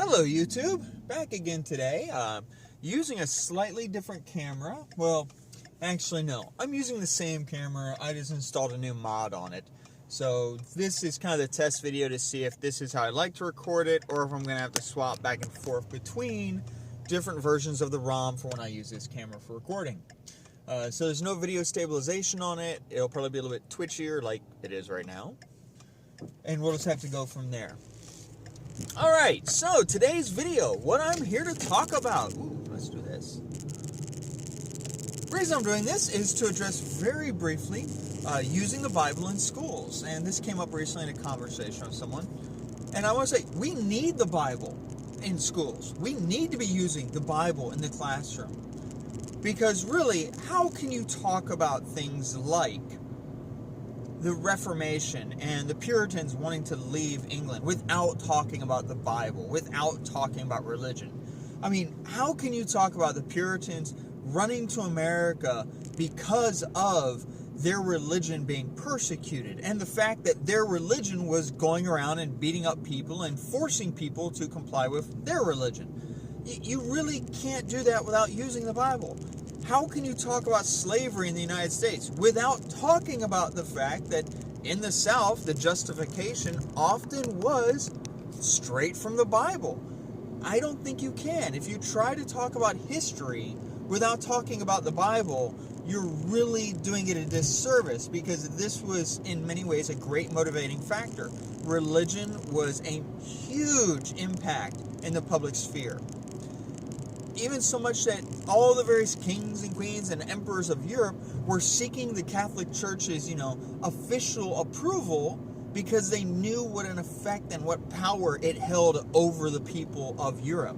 Hello YouTube, back again today, using a slightly different camera. Well, actually no, I'm using the same camera, I just installed a new mod on it. So this is kind of the test video to see if this is how I like to record it, or if I'm going to have to swap back and forth between different versions of the ROM for when I use this camera for recording. So there's no video stabilization on it, it'll probably be a little bit twitchier like it is right now. And we'll just have to go from there. Alright, so today's video, what I'm here to talk about. Ooh, let's do this. The reason I'm doing this is to address very briefly using the Bible in schools. And this came up recently in a conversation with someone. And I want to say, we need the Bible in schools. We need to be using the Bible in the classroom. Because really, how can you talk about things like the Reformation and the Puritans wanting to leave England without talking about the Bible, without talking about religion? I mean, how can you talk about the Puritans running to America because of their religion being persecuted, and the fact that their religion was going around and beating up people and forcing people to comply with their religion? You really can't do that without using the Bible. How can you talk about slavery in the United States without talking about the fact that in the South, the justification often was straight from the Bible? I don't think you can. If you try to talk about history without talking about the Bible, you're really doing it a disservice, because this was in many ways a great motivating factor. Religion was a huge impact in the public sphere. Even so much that all the various kings and queens and emperors of Europe were seeking the Catholic Church's, official approval, because they knew what an effect and what power it held over the people of Europe.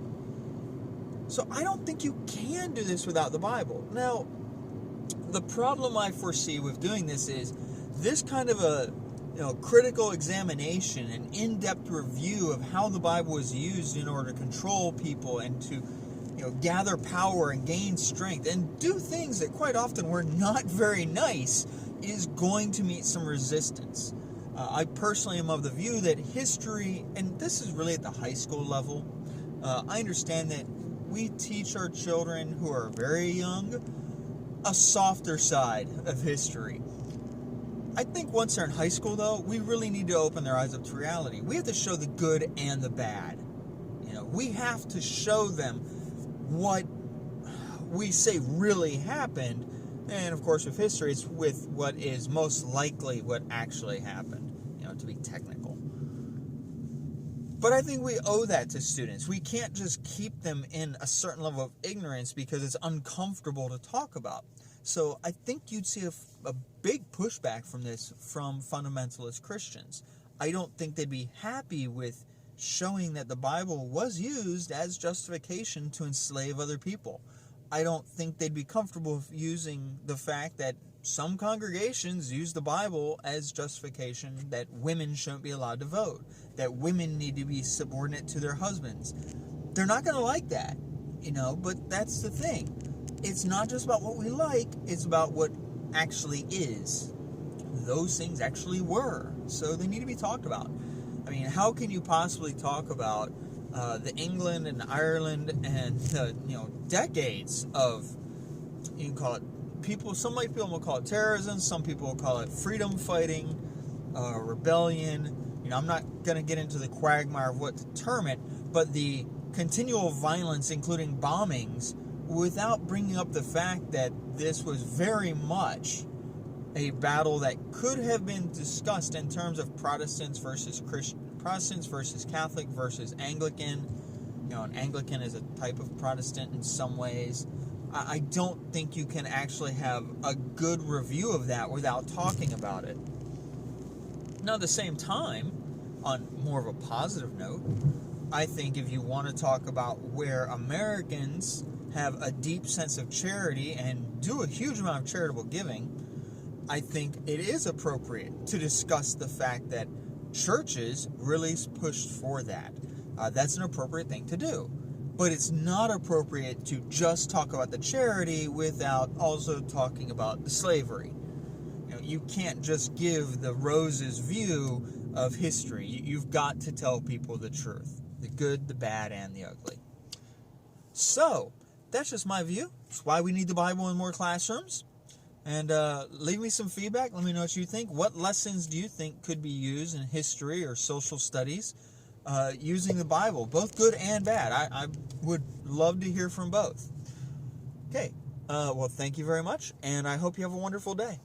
So I don't think you can do this without the Bible. Now, the problem I foresee with doing this is this kind of a critical examination, an in-depth review of how the Bible was used in order to control people and to gather power and gain strength and do things that quite often were not very nice, is going to meet some resistance. I personally am of the view that history, and this is really at the high school level, I understand that we teach our children who are very young a softer side of history. I think once they're in high school, though, we really need to open their eyes up to reality. We have to show the good and the bad. We have to show them what we say really happened, and of course with history it's with what is most likely what actually happened, to be technical. But I think we owe that to students. We can't just keep them in a certain level of ignorance because it's uncomfortable to talk about. So I think you'd see a big pushback from this from fundamentalist Christians. I don't think they'd be happy with showing that the Bible was used as justification to enslave other people. I don't think they'd be comfortable with using the fact that some congregations use the Bible as justification that women shouldn't be allowed to vote, that women need to be subordinate to their husbands. They're not going to like that, but that's the thing. It's not just about what we like, it's about what actually is. Those things actually were, so they need to be talked about. I mean, how can you possibly talk about the England and Ireland and decades of, you can call it people, some people will call it terrorism, some people will call it freedom fighting, rebellion. I'm not going to get into the quagmire of what to term it, but the continual violence, including bombings, without bringing up the fact that this was very much a battle that could have been discussed in terms of Protestants versus Christian, Protestants versus Catholic versus Anglican. An Anglican is a type of Protestant in some ways. I don't think you can actually have a good review of that without talking about it. Now, at the same time, on more of a positive note, I think if you want to talk about where Americans have a deep sense of charity and do a huge amount of charitable giving, I think it is appropriate to discuss the fact that churches really pushed for that. That's an appropriate thing to do. But it's not appropriate to just talk about the charity without also talking about the slavery. You can't just give the roses view of history. You've got to tell people the truth. the good, the bad, and the ugly. So, that's just my view. It's why we need the Bible in more classrooms. And leave me some feedback. Let me know what you think. What lessons do you think could be used in history or social studies using the Bible, both good and bad? I would love to hear from both. Okay. Well, thank you very much, and I hope you have a wonderful day.